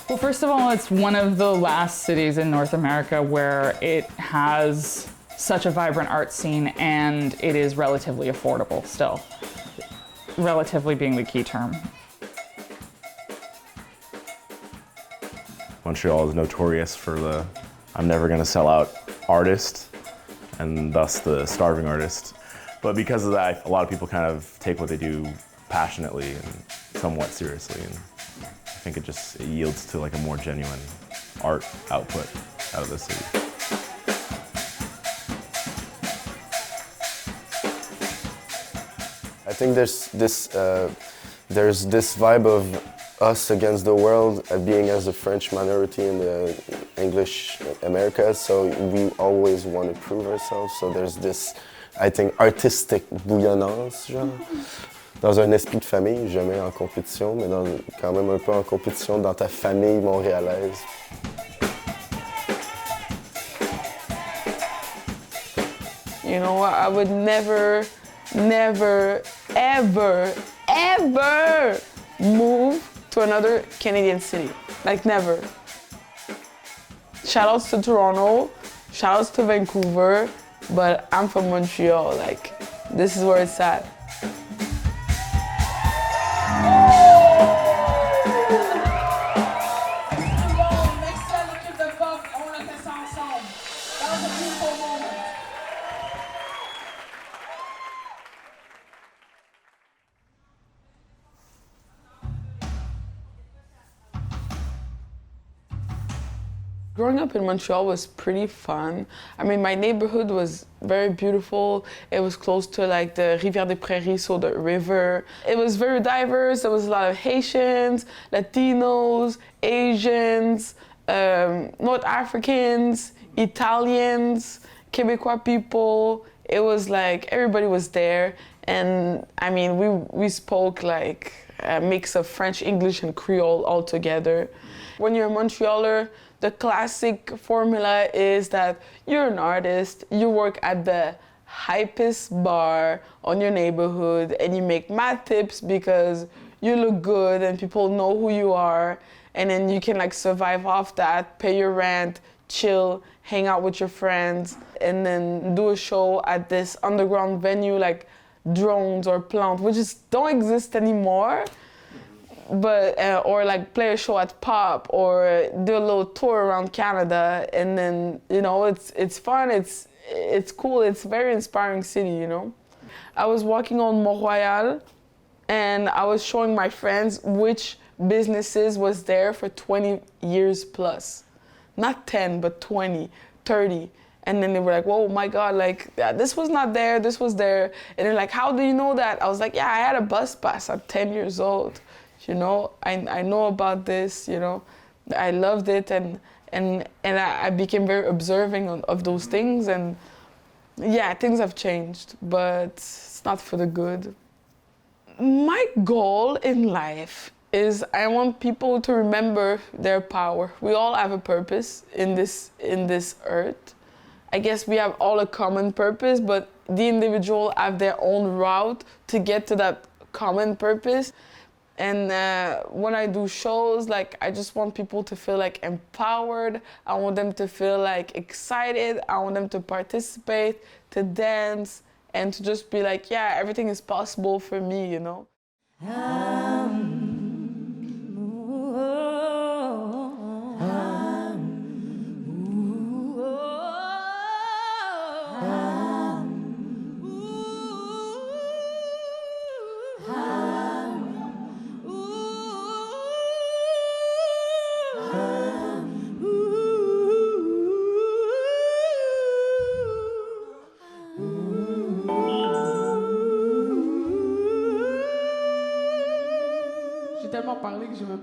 Well, first of all, it's one of the last cities in North America where it has such a vibrant art scene and it is relatively affordable still. Relatively being the key term. Montreal is notorious for the I'm never gonna sell out artist, and thus the starving artist. But because of that, a lot of people kind of take what they do passionately and somewhat seriously, and I think it yields to like a more genuine art output out of the city. I think there's this vibe of us against the world, being as a French minority in the English America, so we always want to prove ourselves. So there's this, I think, artistic bouillonnance, genre. Dans un esprit de famille, jamais en compétition, mais quand même un peu en compétition dans ta famille montréalaise. You know, I would never, ever move to another Canadian city. Like, never. Shoutouts to Toronto, shoutouts to Vancouver, but I'm from Montreal. Like, this is where it's at. Growing up in Montreal was pretty fun. I mean, my neighborhood was very beautiful. It was close to like the Rivière des Prairies, so the river. It was very diverse. There was a lot of Haitians, Latinos, Asians, North Africans, Italians, Quebecois people. It was like everybody was there. And I mean, we spoke like a mix of French, English, and Creole all together. When you're a Montrealer, the classic formula is that you're an artist, you work at the hypest bar on your neighborhood, and you make mad tips because you look good and people know who you are, and then you can like survive off that, pay your rent, chill, hang out with your friends, and then do a show at this underground venue like Drones or Plant, which just don't exist anymore. But or like play a show at POP or do a little tour around Canada, and then you know it's fun, it's cool, it's a very inspiring city, you know. I was walking on Montréal and I was showing my friends which businesses was there for 20 years plus. Not 10, but 20, 30. And then they were like, whoa, my God, like, yeah, this was not there, this was there. And they're like, how do you know that? I was like, yeah, I had a bus pass at 10 years old. You know, I know about this, you know. I loved it, and I became very observing of those things, and yeah, things have changed, but it's not for the good. My goal in life is I want people to remember their power. We all have a purpose in this earth. I guess we have all a common purpose, but the individual have their own route to get to that common purpose. And when I do shows, like, I just want people to feel like empowered. I want them to feel like excited. I want them to participate, to dance, and to just be like, yeah, everything is possible for me, you know?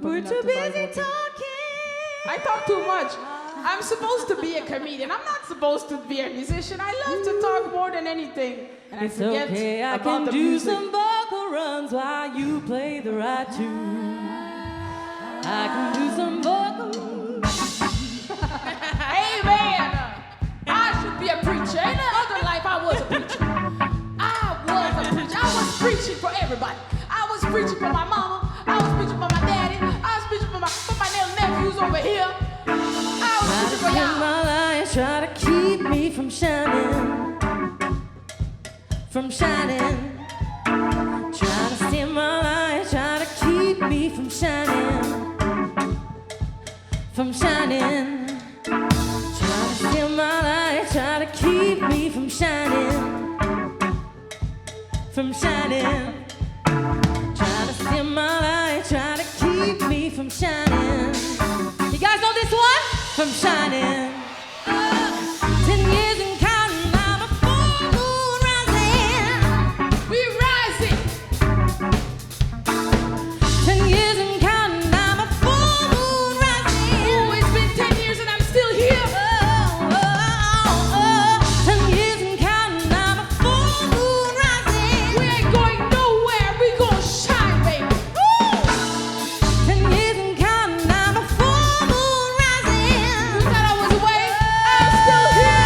We're too busy talking. I talk too much. I'm supposed to be a comedian. I'm not supposed to be a musician. I love to talk more than anything. And I forget okay, I about can the do music. some vocal runs while you play the right tune. I can do some vocal. Hey man, I should be a preacher. In another life, I was a preacher. I was preaching for everybody. I was preaching for my mama. I was preaching for my daddy. I was preaching for my little nephews. who's over here. Try to steal my light, try to keep me from shining, from shining. Try to steal my light, try to keep me from shining, from shining. Try to steal my light, try to keep me from shining, from shining. Try to steal my light, try to keep me from shining. You guys know this one? From shining. 10 years and counting, I'm a full moon rising. We rising. 10 years and counting, I'm a full moon rising. Oh, it's been 10 years and I'm still here. 10 years and counting, I'm a full moon rising. We ain't going nowhere. We gon' shine, baby. 10 years and counting, I'm a full moon rising. You thought I was away? I'm still here.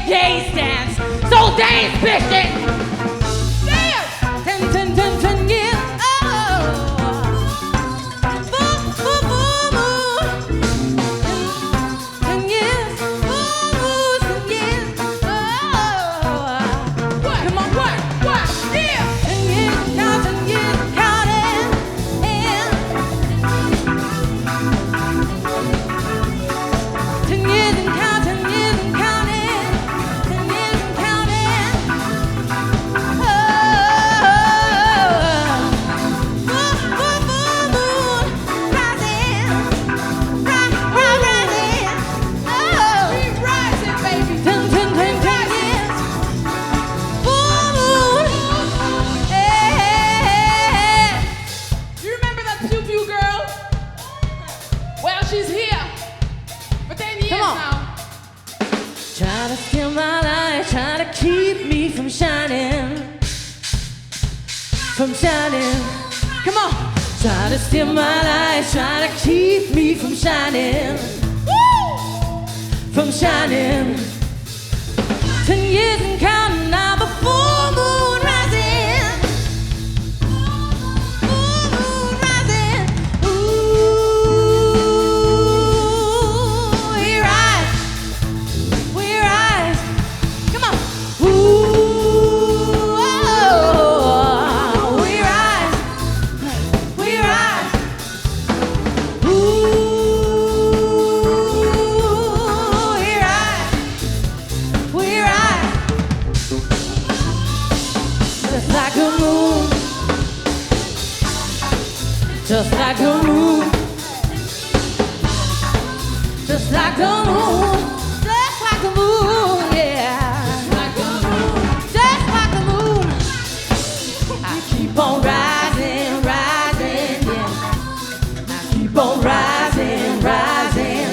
Gays dance, so dance, bitches! Dance! 10 years, oh! Full moon. 10 years, full moon, 10 years, oh! What? Come on, what? Yeah! 10 years, counting, counting, and 10 years and counting, years and counting. 10 years and counting. Oh, full moon rising, rising. Oh, We rising, baby. 10 years. Full moon. Hey. You remember that Pew Pew girl? Well, she's here. For 10 years Come on. now. Try to steal my light, try to keep me from shining, from shining. Come on. Try to steal my light, try to keep me from shining, from shining. 10 years and counting, I'm a full moon rising, full moon rising. Ooh, we rise. We rise. Come on. Ooh, oh, we rise. We rise. Ooh, we rise. We rise. Just like a moon. Just like a moon. Just like the moon. Just like the moon, yeah. Just like the moon. I keep on rising, rising, yeah. I keep on rising, rising.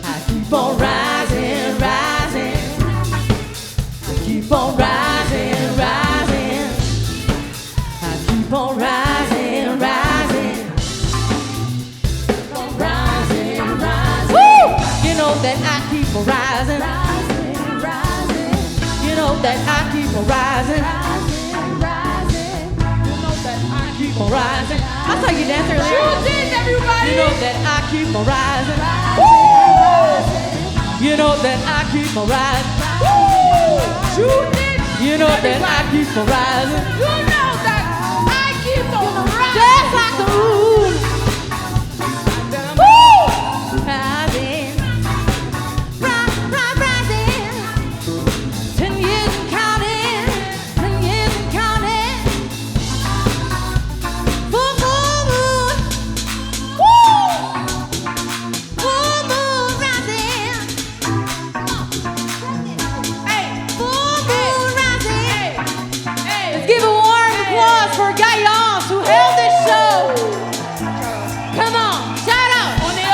I keep on rising, rising. I keep on rising, rising. I keep on rising, rising. Keep on rising, rising. Woo! You know that I keep on rising, rising, rising. You know that I keep on rising, rising, rising. You know that I keep on rising. I saw you dance earlier. You did, everybody. You know that I keep on rising. Woo! You know that I keep on rising. Woo! You did. You know that I keep on rising. You know that I keep on rising. Just like the moon. Woo! Rising. Rising. 10 years and counting. 10 years and counting. Full moon. Woo! Full moon rising. Hey, Full moon rising. hey. Let's give a warm applause for Gaillance who held this show. Come on, shout out. On est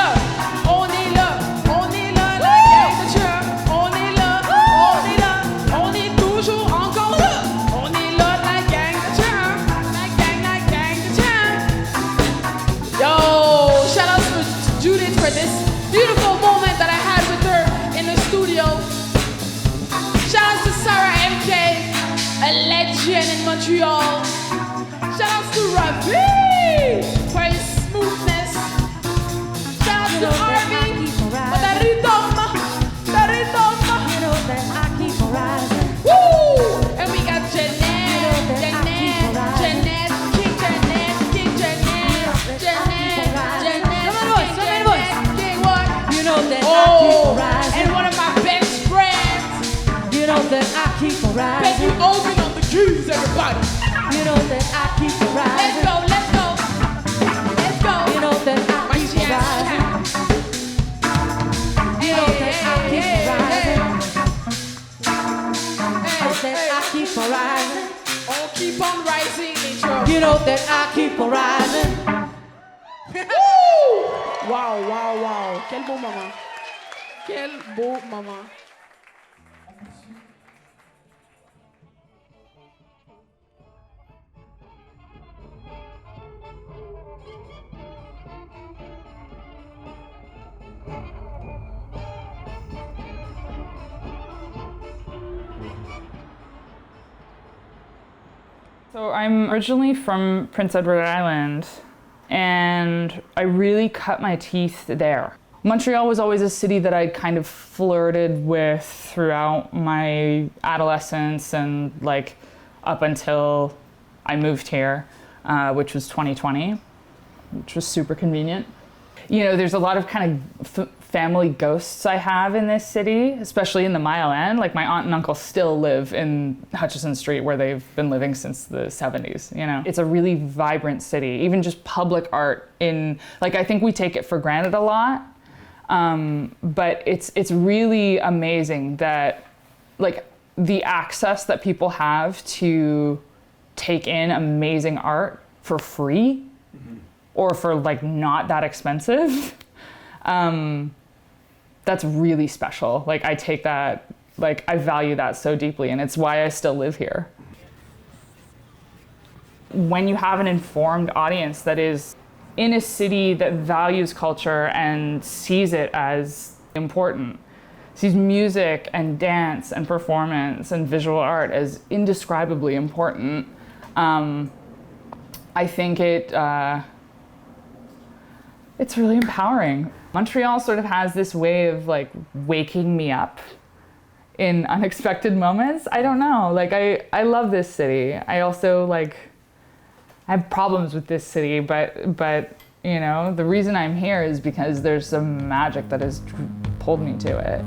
Montreal. Shout out to Ravi for his smoothness. Shout out to Arby for the rhythm. The rhythm. You know that I keep on rising. Woo! And we got Jeanette, Jeanette, King Jeanette, King Jeanette, Jeanette. Some voice. King what? You know that I keep on rising. And one of my best friends. You know that I keep on rising. Bet you open on the keys, everybody. You know that I keep on rising. Let's go, let's go. Let's go. You know that I My keep on rising. You know that I keep on rising. That I keep on rising. Oh, keep on rising, intro. You know that I keep on rising. Wow, wow, wow. Quel beau moment. Quel beau moment. So I'm originally from Prince Edward Island, and I really cut my teeth there. Montreal was always a city that I kind of flirted with throughout my adolescence and like up until I moved here, which was 2020, which was super convenient. You know, there's a lot of kind of family ghosts I have in this city, especially in the Mile End. Like my aunt and uncle still live in Hutchison Street where they've been living since the 70s, you know. It's a really vibrant city, even just public art in, like I think we take it for granted a lot, but it's really amazing that like the access that people have to take in amazing art for free or for like not that expensive. That's really special. Like I take that, like I value that so deeply, and it's why I still live here. When you have an informed audience that is in a city that values culture and sees it as important, sees music and dance and performance and visual art as indescribably important, I think it's really empowering. Montreal sort of has this way of like waking me up in unexpected moments. I don't know, like I love this city. I also like, I have problems with this city, but you know, the reason I'm here is because there's some magic that has pulled me to it.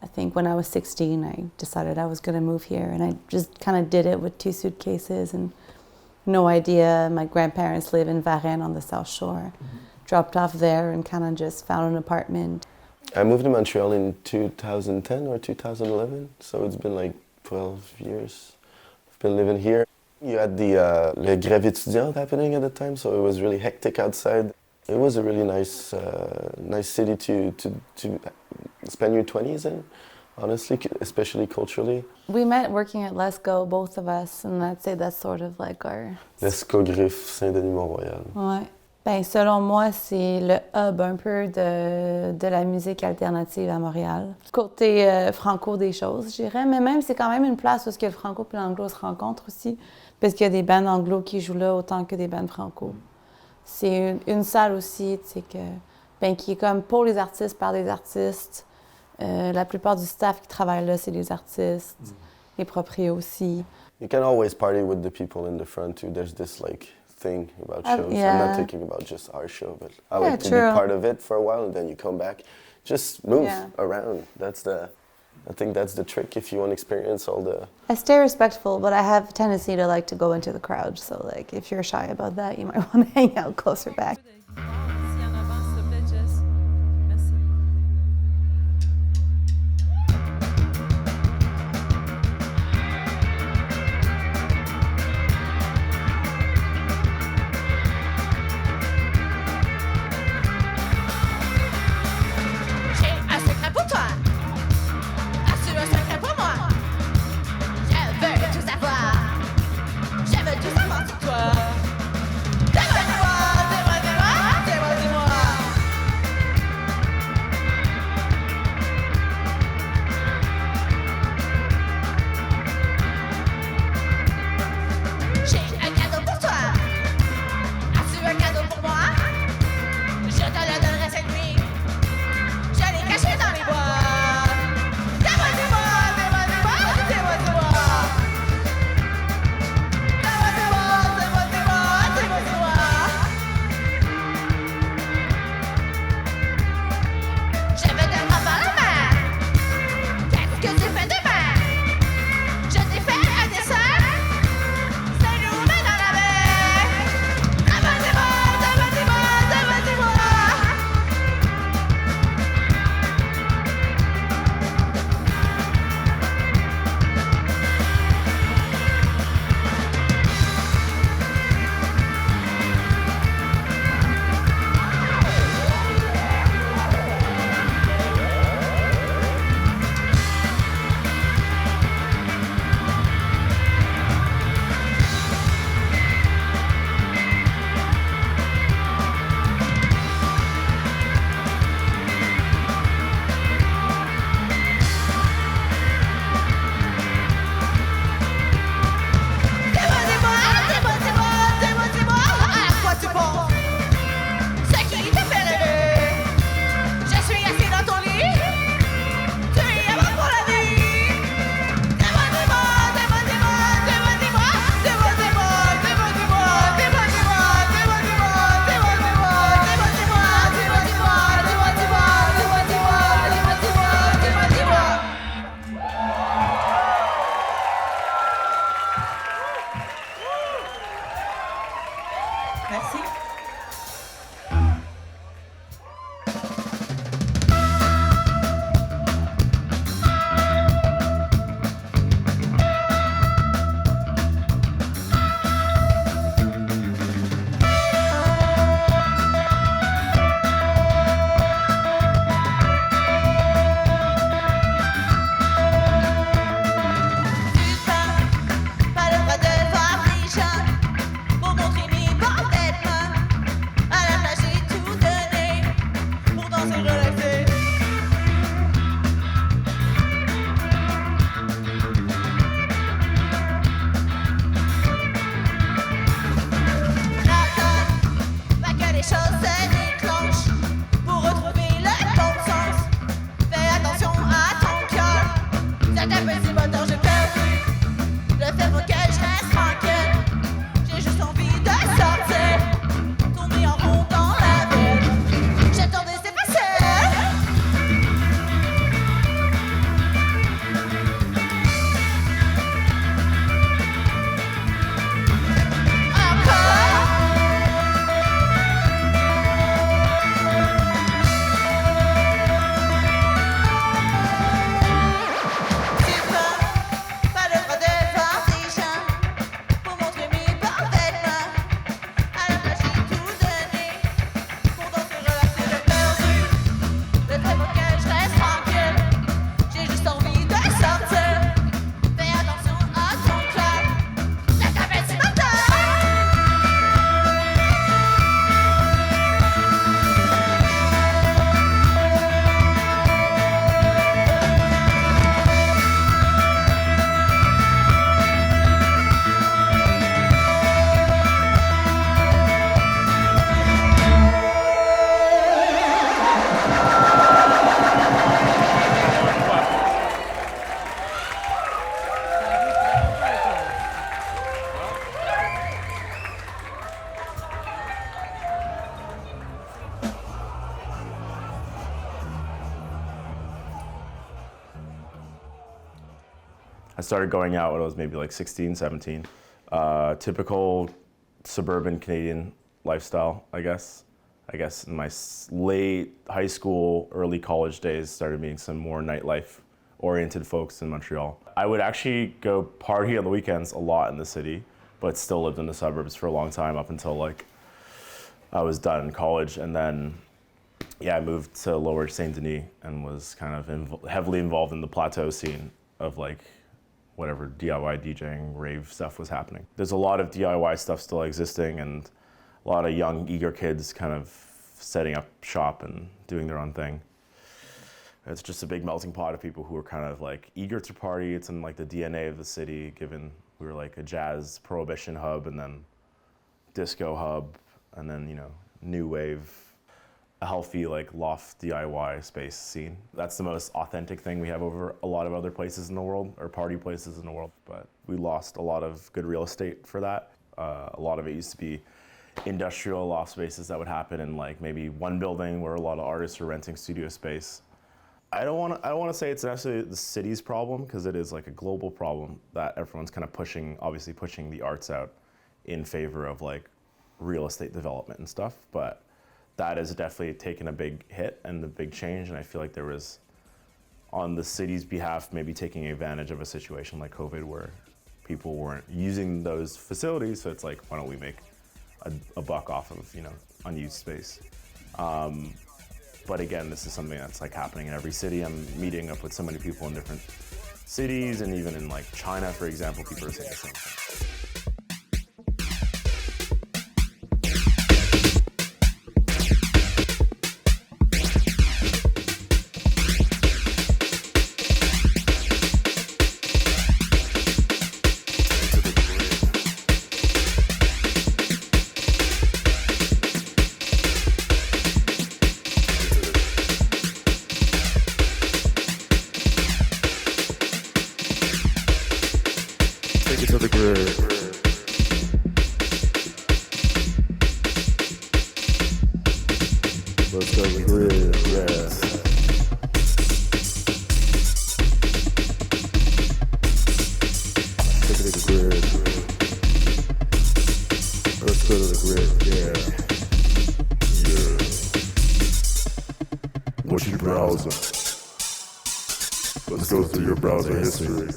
I think when I was 16, I decided I was going to move here, and I just kind of did it with 2 suitcases and no idea. My grandparents live in Varennes on the South Shore. Dropped off there and kind of just found an apartment. I moved to Montreal in 2010 or 2011, so it's been like 12 years. I've been living here. You had the Le Grève étudiante happening at the time, so it was really hectic outside. It was a really nice city to spend your 20s in, honestly, especially culturally. We met working at Lesco, both of us, and I'd say that's sort of like our... Lesco Griffe, Saint-Denis-Mont-Royal. Ouais. Ben, selon moi, c'est le hub un peu de la musique alternative à Montréal. Côté franco des choses, je dirais, mais même c'est quand même une place où le franco et l'anglo se rencontrent aussi, parce qu'il y a des bandes anglo qui jouent là autant que des bandes franco. C'est une salle aussi, tu sais, qui est comme pour les artistes, par des artistes. La plupart du staff qui travaille là, c'est des artistes, les proprios aussi. You can always party with the people in the front too. There's this like thing about shows. Yeah. I'm not thinking about just our show, but I like to be part of it for a while and then you come back. Just move around. I think that's the trick if you want to experience all the... I stay respectful, but I have a tendency to like to go into the crowd. So like, if you're shy about that, you might want to hang out closer back. I started going out when I was maybe like 16, 17. Typical suburban Canadian lifestyle, I guess. I guess in my late high school, early college days, started meeting some more nightlife-oriented folks in Montreal. I would actually go party on the weekends a lot in the city, but still lived in the suburbs for a long time up until like I was done in college. And then, yeah, I moved to Lower Saint Denis and was kind of heavily involved in the plateau scene of like whatever DIY DJing, rave stuff was happening. There's a lot of DIY stuff still existing and a lot of young, eager kids kind of setting up shop and doing their own thing. It's just a big melting pot of people who are kind of like eager to party. It's in like the DNA of the city, given we were like a jazz prohibition hub and then disco hub and then, you know, new wave, a healthy like loft DIY space scene. That's the most authentic thing we have over a lot of other places in the world, or party places in the world. But we lost a lot of good real estate for that. A lot of it used to be industrial loft spaces that would happen in like maybe one building where a lot of artists are renting studio space. I don't want to say it's necessarily the city's problem, because it is like a global problem that everyone's kind of pushing the arts out in favor of like real estate development and stuff. But that has definitely taken a big hit and a big change, and I feel like there was, on the city's behalf, maybe taking advantage of a situation like COVID where people weren't using those facilities, so it's like, why don't we make a buck off of, you know, unused space. But again, this is something that's like happening in every city. I'm meeting up with so many people in different cities, and even in like China, for example, people are saying the same thing. To the grid. Let's go to the grid, yeah. Take it to the grid. Let's go to the grid, yeah. Yeah. What you browsing? Let's go through your browser history.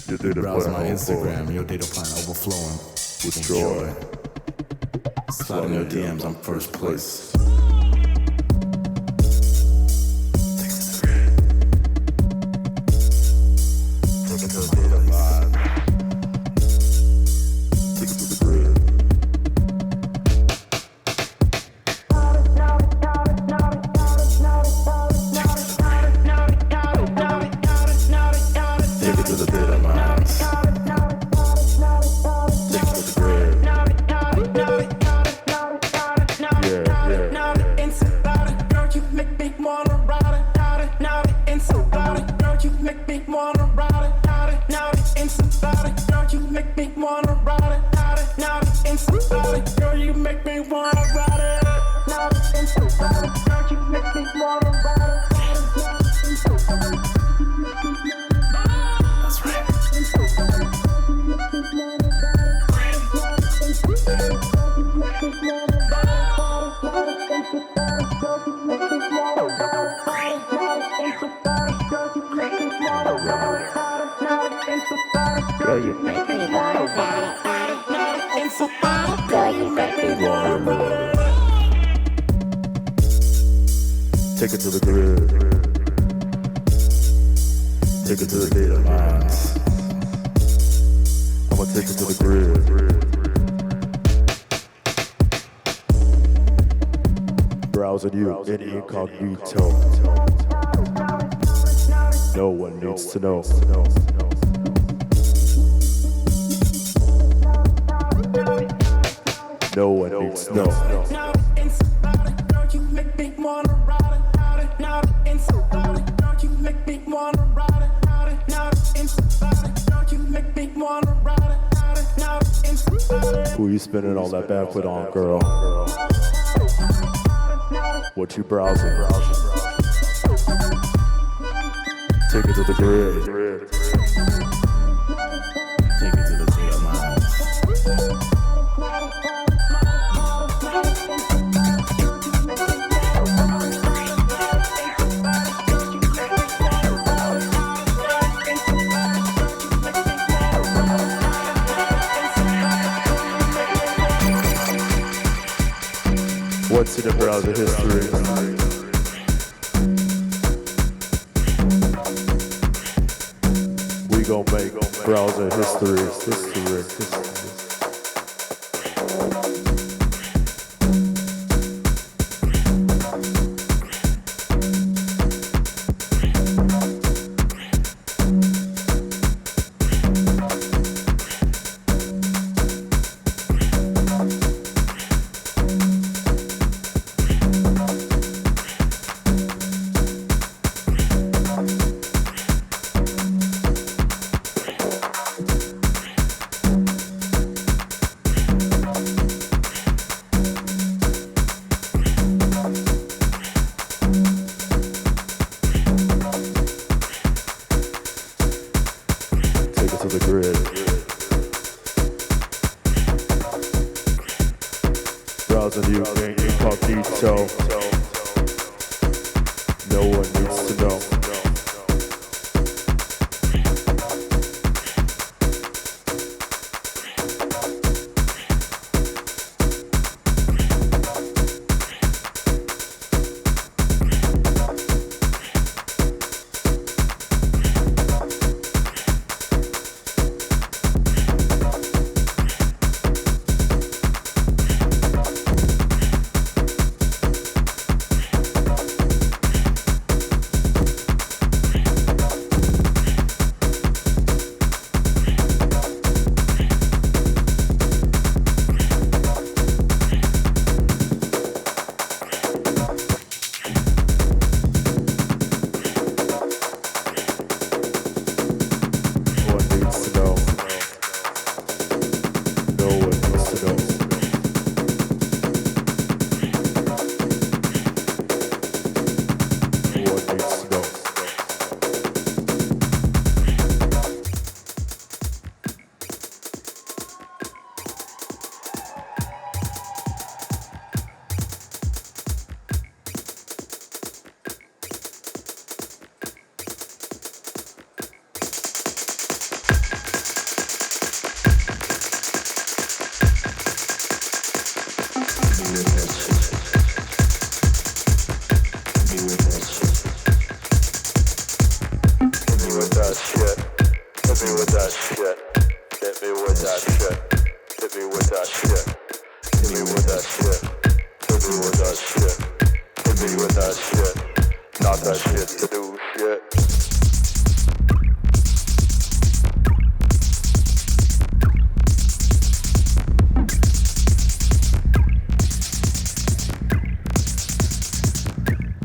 Your data browse my Instagram, your data plan overflowing with joy. Slide in your DMs, I'm first place. Girl, you make me wanna ride. Girl, you make me wanna ride. Take it to the grid. Take it to the data lines. I'ma take it to the grid. Browsing you in incognito. No one needs to know. No one needs to know. Who you spending all that banquet on, girl? What you browsing? Take it to the grid. Take it to the state of mind. What's in the browser history? We gon' make browser history. To the grid. Browsing you incognito. No one needs to know.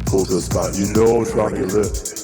Pull the spot, you know it's on your lip.